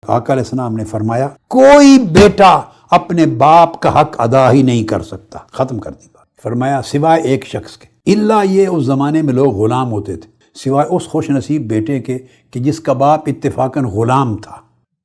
تو آقا علیہ السلام نے فرمایا کوئی بیٹا اپنے باپ کا حق ادا ہی نہیں کر سکتا، ختم کر دی بات۔ فرمایا سوائے ایک شخص کے، الا یہ اس زمانے میں لوگ غلام ہوتے تھے، سوائے اس خوش نصیب بیٹے کے کہ جس کا باپ اتفاقاً غلام تھا،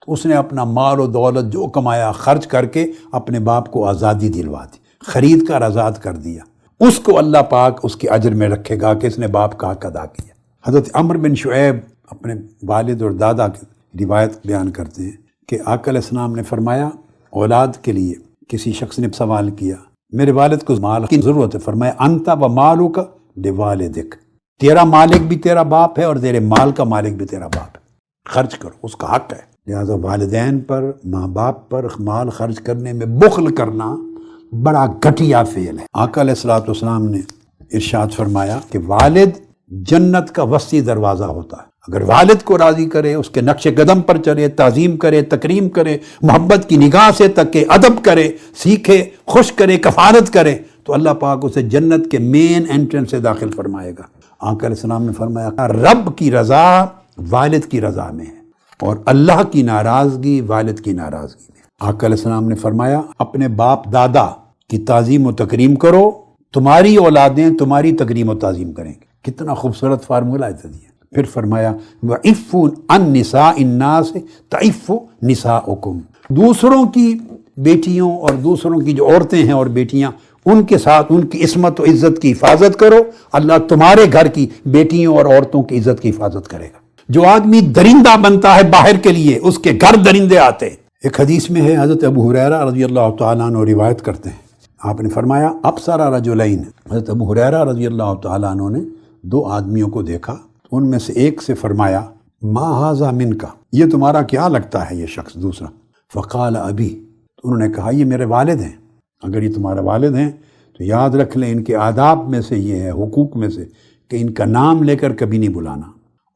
تو اس نے اپنا مال و دولت جو کمایا خرچ کر کے اپنے باپ کو آزادی دلوا دی، خرید کر آزاد کر دیا، اس کو اللہ پاک اس کے اجر میں رکھے گا کہ اس نے باپ کا حق ادا کیا۔ حضرت عمرو بن شعیب اپنے والد اور دادا کی روایت بیان کرتے ہیں کہ آقا علیہ السلام نے فرمایا اولاد کے لیے کسی شخص نے سوال کیا میرے والد کو مال کی ضرورت ہے، فرمایا انت و مالک لوالدک، تیرا مالک بھی تیرا باپ ہے اور تیرے مال کا مالک بھی تیرا باپ ہے، خرچ کرو، اس کا حق ہے۔ لہٰذا والدین پر، ماں باپ پر مال خرچ کرنے میں بخل کرنا بڑا گھٹیا فعل ہے۔ آقا علیہ السلام نے ارشاد فرمایا کہ والد جنت کا وسیع دروازہ ہوتا ہے، اگر والد کو راضی کرے، اس کے نقش قدم پر چلے، تعظیم کرے، تکریم کرے، محبت کی نگاہ سے تکے، ادب کرے، سیکھے، خوش کرے، کفالت کرے، تو اللہ پاک اسے جنت کے مین انٹرنس سے داخل فرمائے گا۔ آقا علیہ السلام نے فرمایا رب کی رضا والد کی رضا میں ہے اور اللہ کی ناراضگی والد کی ناراضگی میں۔ آقا علیہ السلام نے فرمایا اپنے باپ دادا کی تعظیم و تکریم کرو، تمہاری اولادیں تمہاری تکریم و تعظیم کریں گے۔ کتنا خوبصورت فارمولہ ہے دیا۔ پھر فرمایا وَعِفُّ عَنْ نِسَاءِ النَّاسِ تَعِفُّ نِسَاؤُكُمْ، دوسروں کی بیٹیوں اور دوسروں کی جو عورتیں ہیں اور بیٹیاں، ان کے ساتھ ان کی عصمت و عزت کی حفاظت کرو، اللہ تمہارے گھر کی بیٹیوں اور عورتوں کی عزت کی حفاظت کرے گا۔ جو آدمی درندہ بنتا ہے باہر کے لیے، اس کے گھر درندے آتے ہیں۔ ایک حدیث میں ہے، حضرت ابو ہریرہ رضی اللہ تعالیٰ عنہ روایت کرتے ہیں، آپ نے فرمایا ابصر رجلین، حضرت ابو ہریرہ رضی اللہ تعالیٰ عنہ نے دو آدمیوں کو دیکھا، ان میں سے ایک سے فرمایا ما ھذا منک، یہ تمہارا کیا لگتا ہے یہ شخص دوسرا؟ فقال ابی، تو انہوں نے کہا یہ میرے والد ہیں۔ اگر یہ تمہارے والد ہیں تو یاد رکھ لیں ان کے آداب میں سے یہ ہے، حقوق میں سے، کہ ان کا نام لے کر کبھی نہیں بلانا،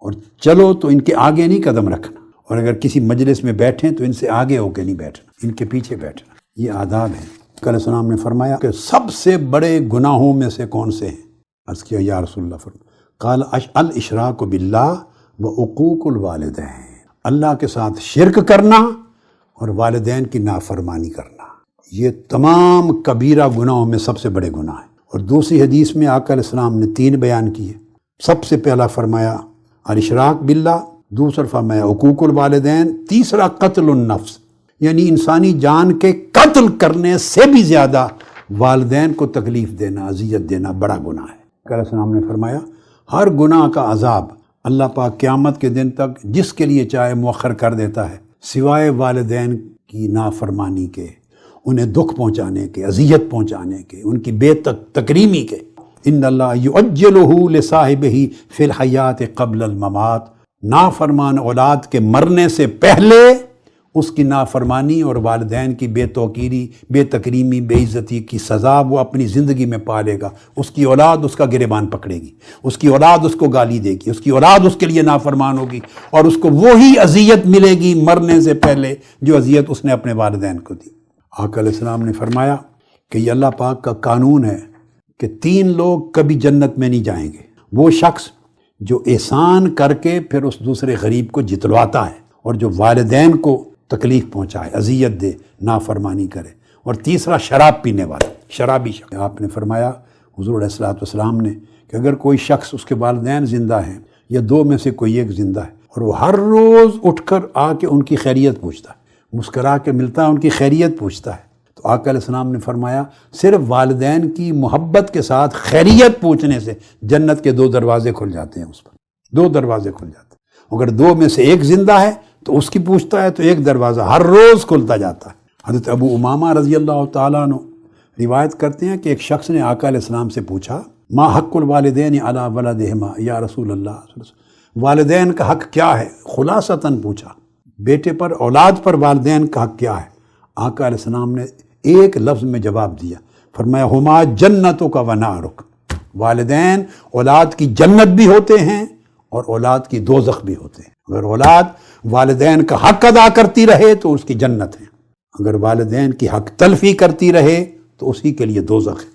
اور چلو تو ان کے آگے نہیں قدم رکھنا، اور اگر کسی مجلس میں بیٹھیں تو ان سے آگے ہو کے نہیں بیٹھنا، ان کے پیچھے بیٹھنا، یہ آداب ہیں۔ علیہ السلام نے فرمایا کہ سب سے بڑے گناہوں میں سے کون سے ہیں؟ عرض کیا یا رسول اللہ، فرمایا قال الاشراک باللہ وعقوق الوالدین، اللہ کے ساتھ شرک کرنا اور والدین کی نافرمانی کرنا، یہ تمام کبیرہ گناہوں میں سب سے بڑے گناہ ہیں۔ اور دوسری حدیث میں آقا علیہ السلام نے 3 بیان کیے، سب سے پہلا فرمایا الاشراک باللہ، دوسرا فرمایا حقوق الوالدین، تیسرا قتل النفس، یعنی انسانی جان کے قتل کرنے سے بھی زیادہ والدین کو تکلیف دینا، اذیت دینا بڑا گناہ ہے۔ آقا علیہ السلام نے فرمایا ہر گناہ کا عذاب اللہ پاک قیامت کے دن تک جس کے لیے چاہے مؤخر کر دیتا ہے، سوائے والدین کی نافرمانی کے، انہیں دکھ پہنچانے کے، اذیت پہنچانے کے، ان کی بے تکریمی کے۔ ان اللہ یعجلہ لصاحبہ فی الحیات قبل الممات، نافرمان اولاد کے مرنے سے پہلے اس کی نافرمانی اور والدین کی بے توقیری، بے تکریمی، بے عزتی کی سزا وہ اپنی زندگی میں پالے گا۔ اس کی اولاد اس کا گریبان پکڑے گی، اس کی اولاد اس کو گالی دے گی، اس کی اولاد اس کے لیے نافرمان ہوگی، اور اس کو وہی اذیت ملے گی مرنے سے پہلے جو اذیت اس نے اپنے والدین کو دی۔ آقا علیہ السلام نے فرمایا کہ یہ اللہ پاک کا قانون ہے کہ 3 لوگ کبھی جنت میں نہیں جائیں گے، وہ شخص جو احسان کر کے پھر اس دوسرے غریب کو جتلواتا ہے، اور جو والدین کو تکلیف پہنچائے، اذیت دے، نافرمانی کرے، اور تیسرا شراب پینے والا، شرابی شخص۔ آپ نے فرمایا حضور علیہ السلام نے کہ اگر کوئی شخص، اس کے والدین زندہ ہیں یا 2 میں سے کوئی ایک زندہ ہے، اور وہ ہر روز اٹھ کر آ کے ان کی خیریت پوچھتا ہے، مسکرا کے ملتا ہے، ان کی خیریت پوچھتا ہے، تو آقا علیہ السلام نے فرمایا صرف والدین کی محبت کے ساتھ خیریت پوچھنے سے جنت کے 2 دروازے کھل جاتے ہیں، اس پر 2 دروازے کھل جاتے ہیں۔ اگر 2 میں سے ایک زندہ ہے تو اس کی پوچھتا ہے تو ایک دروازہ ہر روز کھلتا جاتا ہے۔ حضرت ابو امامہ رضی اللہ تعالیٰ عنہ روایت کرتے ہیں کہ ایک شخص نے آقا علیہ السلام سے پوچھا ما حق الوالدین علی ولدہما یا رسول اللہ، والدین کا حق کیا ہے؟ خلاصتاً پوچھا، بیٹے پر، اولاد پر والدین کا حق کیا ہے؟ آقا علیہ السلام نے ایک لفظ میں جواب دیا، فرمایا ہما جنتوں کا ونارک، والدین اولاد کی جنت بھی ہوتے ہیں اور اولاد کی دوزخ بھی ہوتے ہیں۔ اگر اولاد والدین کا حق ادا کرتی رہے تو اس کی جنت ہے، اگر والدین کی حق تلفی کرتی رہے تو اسی کے لیے دوزخ ہے۔